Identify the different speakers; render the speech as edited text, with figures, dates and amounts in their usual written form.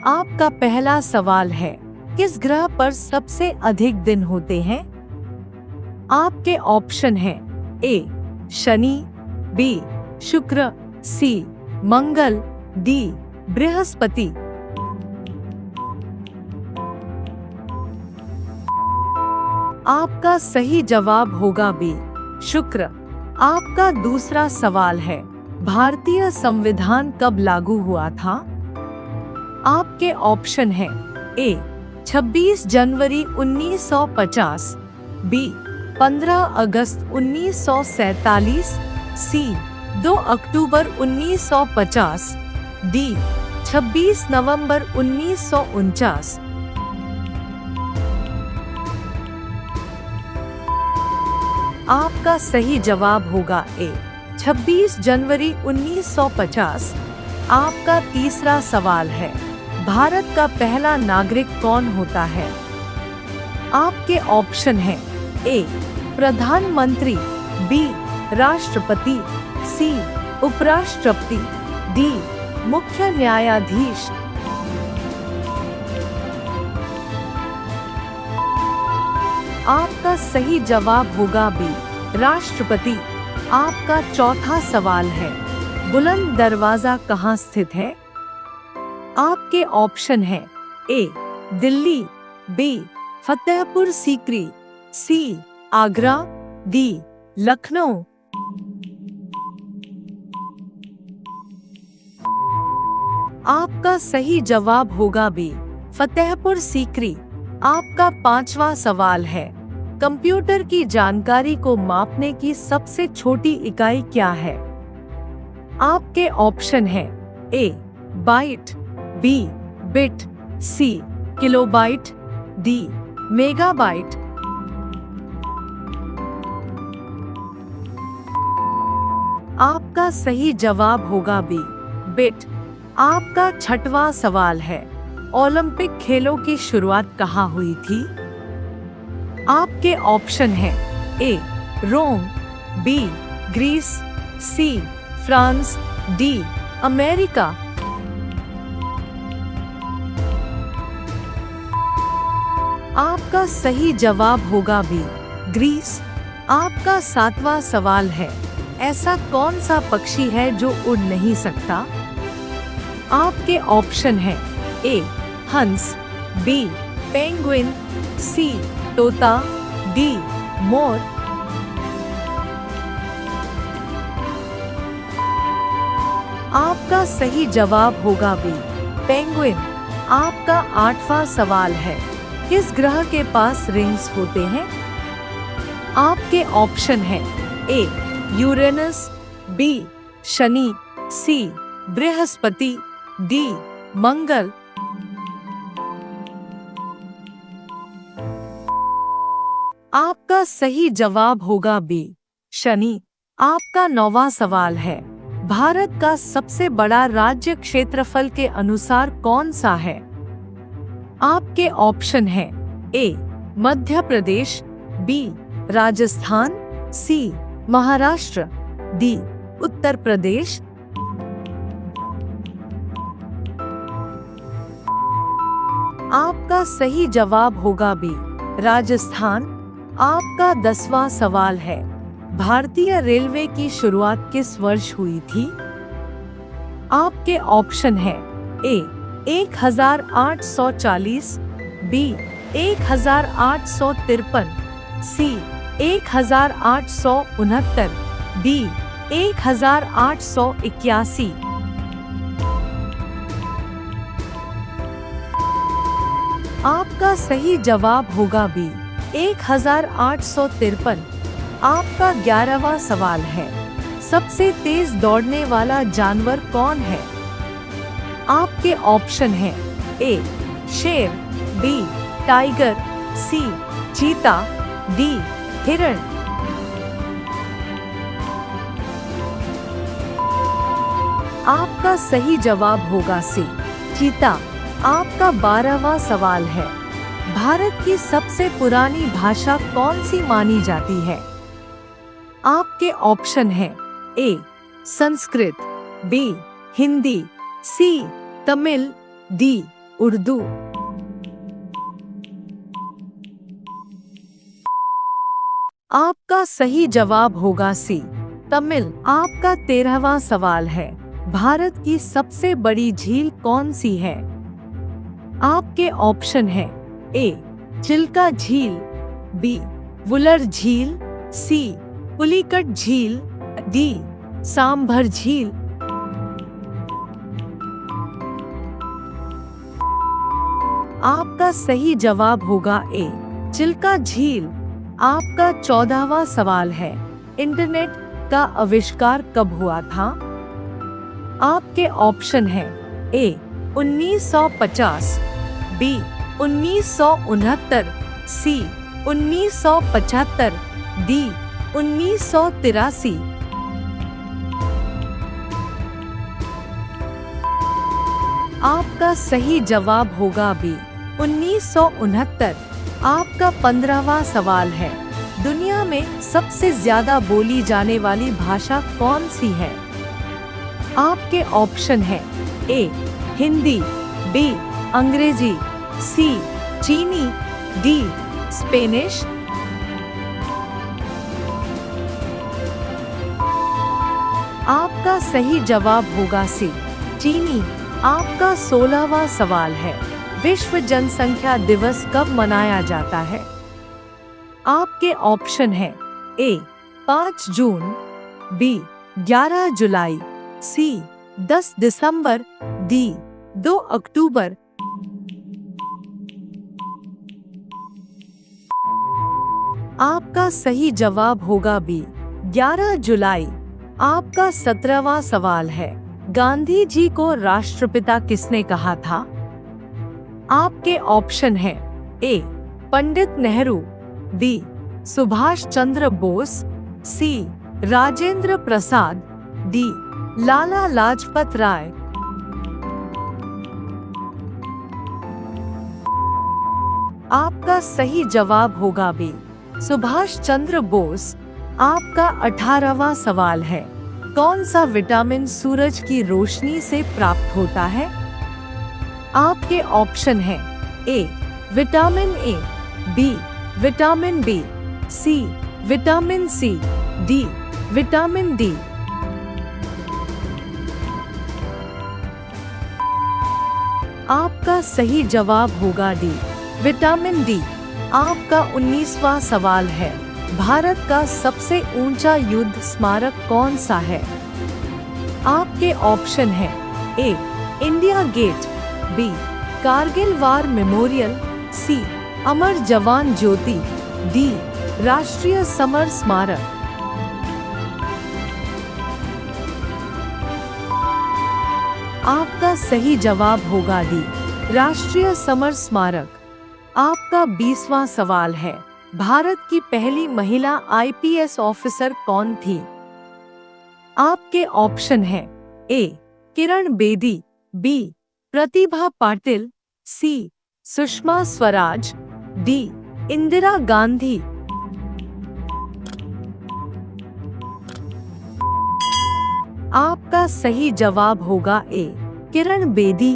Speaker 1: आपका पहला सवाल है, किस ग्रह पर सबसे अधिक दिन होते हैं? आपके ऑप्शन हैं ए शनि, बी शुक्र, सी मंगल, डी बृहस्पति। आपका सही जवाब होगा बी शुक्र। आपका दूसरा सवाल है, भारतीय संविधान कब लागू हुआ था? आपके ऑप्शन हैं ए 26 जनवरी 1950, बी 15 अगस्त 1947, सी 2 अक्टूबर 1950, डी 26 नवंबर 1949। आपका सही जवाब होगा ए 26 जनवरी 1950। आपका तीसरा सवाल है, भारत का पहला नागरिक कौन होता है? आपके ऑप्शन हैं ए प्रधानमंत्री, बी राष्ट्रपति, सी उपराष्ट्रपति, डी मुख्य न्यायाधीश। आपका सही जवाब होगा बी राष्ट्रपति। आपका चौथा सवाल है, बुलंद दरवाजा कहाँ स्थित है? आपके ऑप्शन हैं ए दिल्ली, बी फतेहपुर सीकरी, सी आगरा, डी लखनऊ। आपका सही जवाब होगा बी फतेहपुर सीकरी। आपका पांचवा सवाल है, कंप्यूटर की जानकारी को मापने की सबसे छोटी इकाई क्या है? आपके ऑप्शन हैं A byte, B bit, C kilobyte, D megabyte. आपका सही जवाब होगा बी बिट। आपका छठवां सवाल है, ओलंपिक खेलों की शुरुआत कहाँ हुई थी? आपके ऑप्शन हैं A Rome, B Greece, C France, D America. आपका सही जवाब होगा बी ग्रीस। आपका सातवां सवाल है, ऐसा कौन सा पक्षी है जो उड़ नहीं सकता? आपके ऑप्शन हैं ए हंस, बी पेंगुइन, सी तोता, डी मोर। आपका सही जवाब होगा बी पेंगुइन। आपका आठवां सवाल है, किस ग्रह के पास रिंग्स होते हैं? आपके ऑप्शन हैं ए यूरेनस, बी शनि, सी बृहस्पति, डी मंगल। आपका सही जवाब होगा बी शनि। आपका नौवां सवाल है, भारत का सबसे बड़ा राज्य क्षेत्रफल के अनुसार कौन सा है? आपके ऑप्शन हैं ए मध्य प्रदेश, बी राजस्थान, सी महाराष्ट्र, डी उत्तर प्रदेश। आपका सही जवाब होगा बी राजस्थान। आपका 10वां सवाल है, भारतीय रेलवे की शुरुआत किस वर्ष हुई थी? आपके ऑप्शन हैं ए 1840, बी 1853, सी 1869, डी 1881। आपका सही जवाब होगा बी 1853। आपका 11वां सवाल है, सबसे तेज दौड़ने वाला जानवर कौन है? आपके ऑप्शन हैं ए शेर, बी टाइगर, सी चीता, डी हिरण। आपका सही जवाब होगा सी चीता। आपका 12वां सवाल है, भारत की सबसे पुरानी भाषा कौन सी मानी जाती है? आपके ऑप्शन हैं ए संस्कृत, बी हिंदी, सी तमिल, डी उर्दू। आपका सही जवाब होगा सी, तमिल। आपका 13वां सवाल है, भारत की सबसे बड़ी झील कौन सी है? आपके ऑप्शन है ए चिल्का झील, बी वुलर झील, सी पुलिकट झील, डी सांभर झील। आपका सही जवाब होगा ए चिल्का झील। आपका 14वां सवाल है, इंटरनेट का आविष्कार कब हुआ था? आपके ऑप्शन है ए 1950, बी 1969, सी 1975, डी 1983। आपका सही जवाब होगा बी 1969। आपका 15वां सवाल है, दुनिया में सबसे ज्यादा बोली जाने वाली भाषा कौन सी है? आपके ऑप्शन है ए हिंदी, बी अंग्रेजी, सी चीनी, डी स्पेनिश। आपका सही जवाब होगा सी चीनी। आपका 16वां सवाल है, विश्व जनसंख्या दिवस कब मनाया जाता है? आपके ऑप्शन है ए 5 जून, बी 11 जुलाई, सी 10 दिसंबर, डी 2 अक्टूबर। आपका सही जवाब होगा बी 11 जुलाई। आपका 17वां सवाल है, गांधी जी को राष्ट्रपिता किसने कहा था? आपके ऑप्शन है ए पंडित नेहरू, बी सुभाष चंद्र बोस, सी राजेंद्र प्रसाद, डी लाला लाजपत राय। आपका सही जवाब होगा बी सुभाष चंद्र बोस। आपका 18वां सवाल है, कौन सा विटामिन सूरज की रोशनी से प्राप्त होता है? आपके ऑप्शन है A vitamin A, B vitamin B, C vitamin C, D vitamin D. आपका सही जवाब होगा डी विटामिन डी। आपका 19वां सवाल है, भारत का सबसे ऊंचा युद्ध स्मारक कौन सा है? आपके ऑप्शन है A India Gate, B Kargil War Memorial, C Amar Jawan Jyoti, D राष्ट्रीय समर स्मारक। आपका सही जवाब होगा डी राष्ट्रीय समर स्मारक। आपका 20वां सवाल है, भारत की पहली महिला आईपीएस ऑफिसर कौन थी? आपके ऑप्शन है ए किरण बेदी, बी प्रतिभा पाटिल, सी सुषमा स्वराज, डी इंदिरा गांधी। आपका सही जवाब होगा ए किरण बेदी।